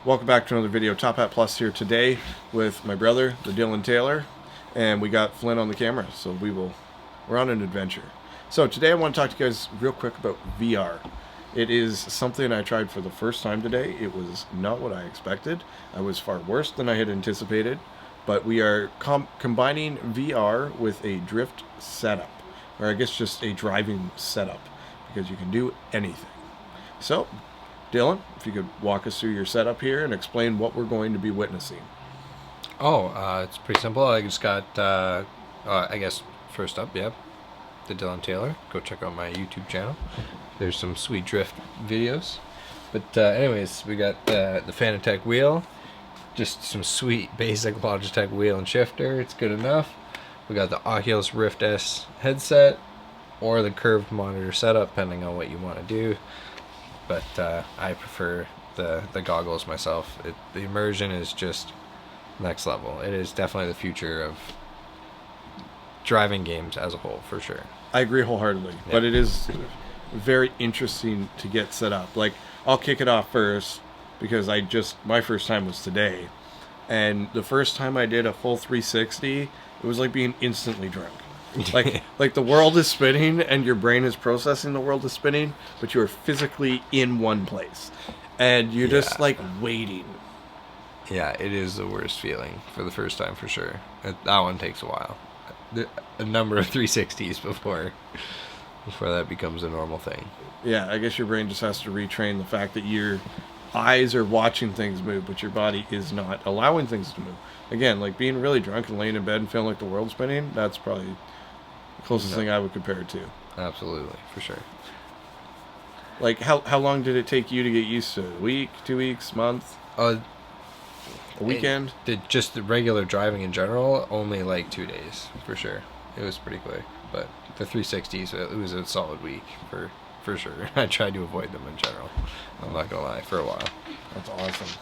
Welcome back to another video. TopHatPlus here today with my brother, the Dylan Taylor, and we got Flynn on the camera, so we're on an adventure. So today I want to talk to you guys real quick about VR. It is something I tried for the first time today. It was not what I expected. I was far worse than I had anticipated, but we are combining VR with a drift setup, or I guess just a driving setup, because you can do anything. So, Dylan, if you could walk us through your setup here and explain what we're going to be witnessing. It's pretty simple. I just got, I guess, first up, the Dylan Taylor. Go check out my YouTube channel. There's some sweet drift videos. But anyways, we got the Fanatec wheel. Just some sweet basic Logitech wheel and shifter. It's good enough. We got the Oculus Rift S headset or the curved monitor setup, depending on what you want to do. But I prefer the goggles myself. The immersion is just next level. It is definitely the future of driving games as a whole, for sure. I agree wholeheartedly, but it is very interesting to get set up. Like, I'll kick it off first because my first time was today, and the first time I did a full 360, it was like being instantly drunk. Like the world is spinning and your brain is processing the world is spinning, but you are physically in one place and you're just like waiting. Yeah, it is the worst feeling for the first time, for sure. That one takes a while. A number of 360s before that becomes a normal thing. Yeah, I guess your brain just has to retrain the fact that your eyes are watching things move, but your body is not allowing things to move. Again, like being really drunk and laying in bed and feeling like the world's spinning, that's probably the closest thing I would compare it to. Absolutely, for sure. Like, how long did it take you to get used to it? A week, 2 weeks, month? A weekend? Just the regular driving in general, only like 2 days, for sure. It was pretty quick. But the 360s, it was a solid week, for sure. I tried to avoid them in general. I'm not going to lie, for a while. That's awesome.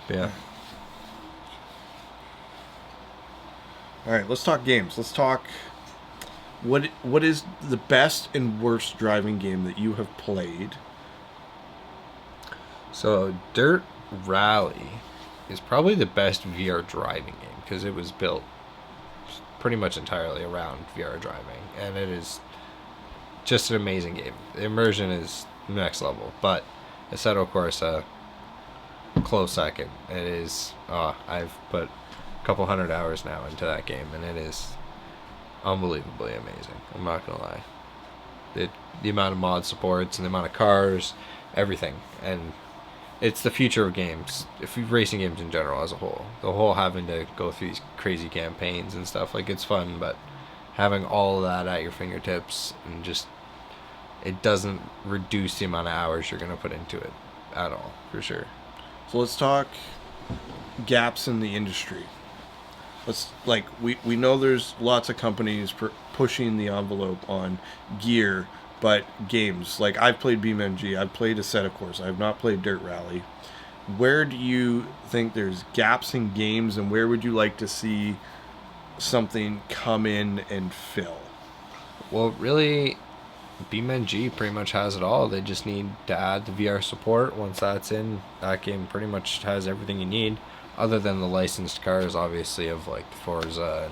Yeah. All right, let's talk games. Let's talk what is the best and worst driving game that you have played? So, Dirt Rally is probably the best VR driving game because it was built pretty much entirely around VR driving, and it is just an amazing game. The immersion is next level, but Assetto Corsa, close second. It is, I've put a couple hundred hours now into that game, and it is unbelievably amazing. I'm not gonna lie. The amount of mod supports and the amount of cars, everything, and it's the future of games, racing games in general as a whole. The whole having to go through these crazy campaigns and stuff, like, it's fun, but having all of that at your fingertips and just, it doesn't reduce the amount of hours you're gonna put into it at all, for sure. So let's talk gaps in the industry. We know there's lots of companies pushing the envelope on gear, but games, like, I've played BeamNG, I've played Assetto Corsa, I've not played Dirt Rally. Where do you think there's gaps in games, and where would you like to see something come in and fill? Well, really, BeamNG pretty much has it all. They just need to add the VR support. Once that's in, that game pretty much has everything you need, other than the licensed cars, obviously, of like Forza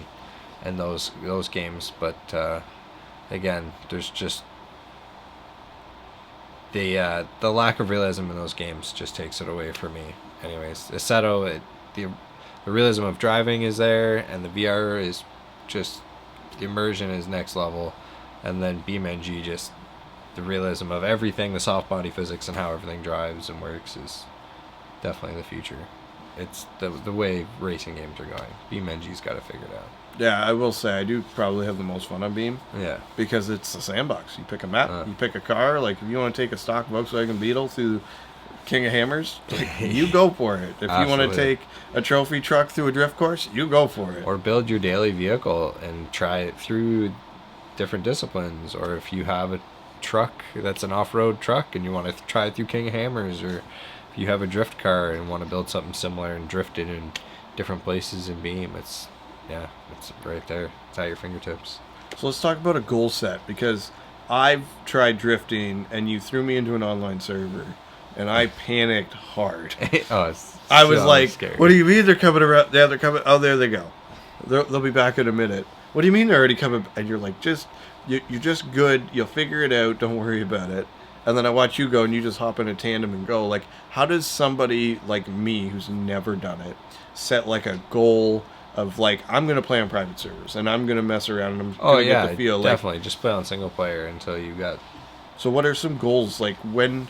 and those games. But again, there's just the lack of realism in those games just takes it away for me. Anyways, Assetto, the realism of driving is there, and the VR is just, the immersion is next level. And then BeamNG, just the realism of everything, the soft body physics and how everything drives and works is definitely the future. It's the way racing games are going. BeamNG's got to figure it out. Yeah, I will say I do probably have the most fun on Beam. Yeah. Because it's a sandbox. You pick a map, you pick a car. Like, if you want to take a stock Volkswagen Beetle through King of Hammers, you go for it. If you want to take a trophy truck through a drift course, you go for it. Or build your daily vehicle and try it through different disciplines. Or if you have a truck that's an off-road truck and you want to try it through King of Hammers, or if you have a drift car and want to build something similar and drift it in different places in Beam, it's right there. It's at your fingertips. So let's talk about a goal set, because I've tried drifting and you threw me into an online server and I panicked hard. Oh, it's I was so like, scary. "What do you mean they're coming around? Yeah, they're coming. Oh, there they go. They'll be back in a minute. What do you mean they're already coming?" And you're like, you're just good. You'll figure it out. Don't worry about it. And then I watch you go, and you just hop in a tandem and go. Like, how does somebody like me, who's never done it, set like a goal of like, I'm gonna play on private servers and I'm gonna mess around and I'm gonna get the feel? Definitely. Just play on single player until you got. So what are some goals? Like when,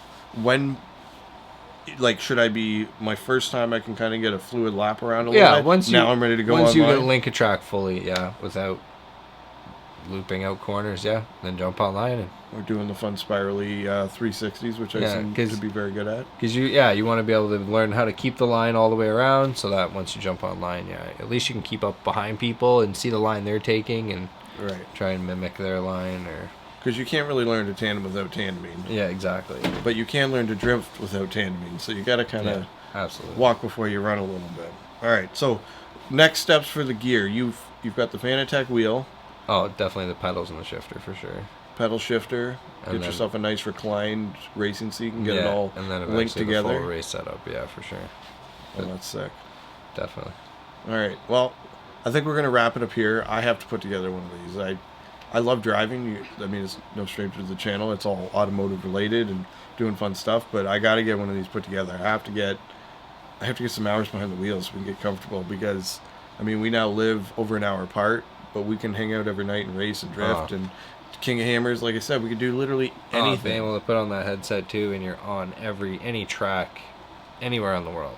like, should I be my first time? I can kind of get a fluid lap around a little bit. Now I'm ready to go once online. you get link a track fully, without looping out corners, then jump online and. We're doing the fun spirally 360s, which I seem to be very good at. Because you want to be able to learn how to keep the line all the way around, so that once you jump online, at least you can keep up behind people and see the line they're taking and try and mimic their line. Or because you can't really learn to tandem without tandeming. Yeah, exactly. But you can learn to drift without tandeming, so you got to kind of walk before you run a little bit. All right, so next steps for the gear. You've got the Fanatec wheel. Oh, definitely the pedals and the shifter for sure. Pedal shifter. Get yourself a nice reclined racing seat and get it all and then linked together. The full race setup, for sure. Oh, that's sick. Definitely. All right. Well, I think we're gonna wrap it up here. I have to put together one of these. I love driving. I mean, it's no stranger to the channel. It's all automotive related and doing fun stuff. But I got to get one of these put together. I have to get some hours behind the wheels so we can get comfortable. Because I mean, we now live over an hour apart, but we can hang out every night and race and drift and. King of Hammers, like I said, we could do literally anything. Being able to put on that headset too, and you're on any track, anywhere in the world,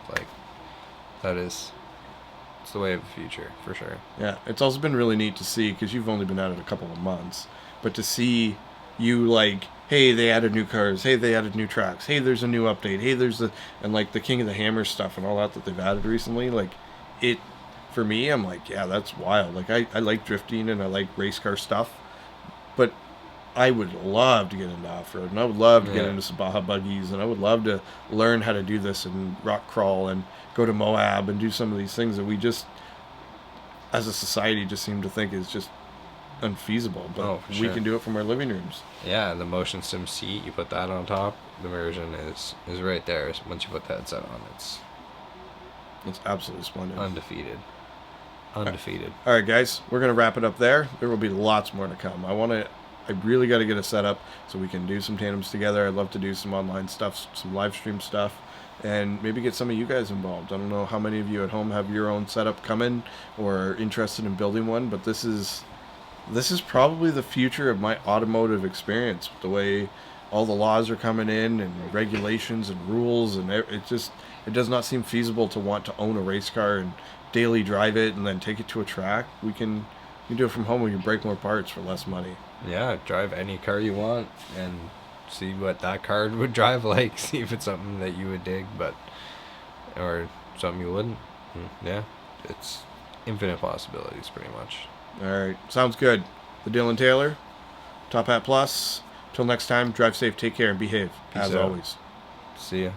it's the way of the future for sure. Yeah, it's also been really neat to see because you've only been at it a couple of months, but to see you like, hey, they added new cars, hey, they added new tracks, hey, there's a new update, hey, and like the King of the Hammers stuff and all that they've added recently, like it. For me, I'm like, yeah, that's wild. Like I like drifting and I like race car stuff. But I would love to get into off-road, and I would love to get into some Baja buggies, and I would love to learn how to do this and rock crawl and go to Moab and do some of these things that we just, as a society, just seem to think is just unfeasible. But we can do it from our living rooms. Yeah, the motion sim seat, you put that on top, the version is right there. Once you put that headset on, it's absolutely splendid. Undefeated. All right, guys, we're gonna wrap it up there. There will be lots more to come. I really got to get a setup so we can do some tandems together. I'd love to do some online stuff, some live stream stuff, and maybe get some of you guys involved. I don't know how many of you at home have your own setup coming or are interested in building one, but this is probably the future of my automotive experience. The way all the laws are coming in and regulations and rules, and it does not seem feasible to want to own a race car and daily drive it and then take it to a track. We can do it from home. We can break more parts for less money. Yeah, drive any car you want and see what that car would drive like. See if it's something that you would dig, or something you wouldn't. Yeah, it's infinite possibilities, pretty much. All right, sounds good. The Dylan Taylor, Top Hat Plus. Till next time, drive safe, take care, and behave. Peace as out. always. See ya.